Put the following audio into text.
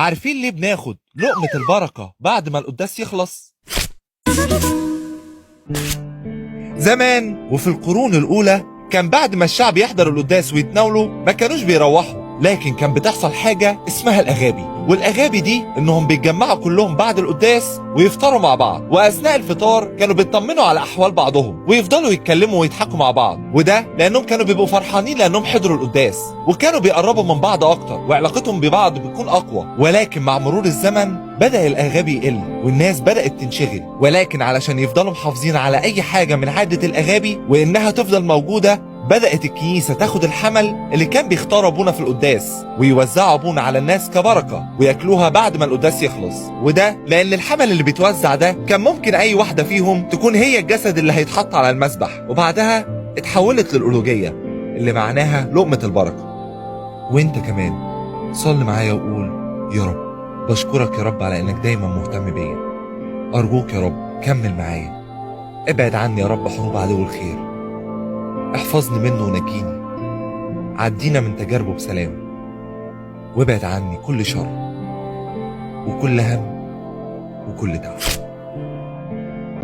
عارفين ليه بناخد لقمة البركة بعد ما القداس يخلص؟ زمان وفي القرون الأولى كان بعد ما الشعب يحضر القداس ويتناولوا ما كانوش بيروحوا، لكن كان بتحصل حاجة اسمها الأغابي، والأغابي دي إنهم بيتجمعوا كلهم بعد القداس ويفطروا مع بعض، وأثناء الفطار كانوا بيطمنوا على أحوال بعضهم ويفضلوا يتكلموا ويضحكوا مع بعض، وده لأنهم كانوا بيبقوا فرحانين لأنهم حضروا القداس وكانوا بيقربوا من بعض أكتر وعلاقتهم ببعض بتكون أقوى. ولكن مع مرور الزمن بدأ الأغابي يقل والناس بدأت تنشغل، ولكن علشان يفضلوا محافظين على أي حاجة من عادة الأغابي وإنها تفضل موجودة، بدأت الكنيسة تاخد الحمل اللي كان بيختار أبونا في القداس ويوزعه أبونا على الناس كبركة وياكلوها بعد ما القداس يخلص. وده لأن الحمل اللي بيتوزع ده كان ممكن أي واحدة فيهم تكون هي الجسد اللي هيتحط على المذبح، وبعدها اتحولت للألوجية اللي معناها لقمة البركة. وانت كمان صل معايا وقول: يا رب بشكرك يا رب على انك دايما مهتم بيا. أرجوك يا رب كمل معايا، ابعد عني يا رب حروب عدو الخير، احفظني منه ونجيني، عدينا من تجاربه بسلام، وابعد عني كل شر وكل هم وكل تعب.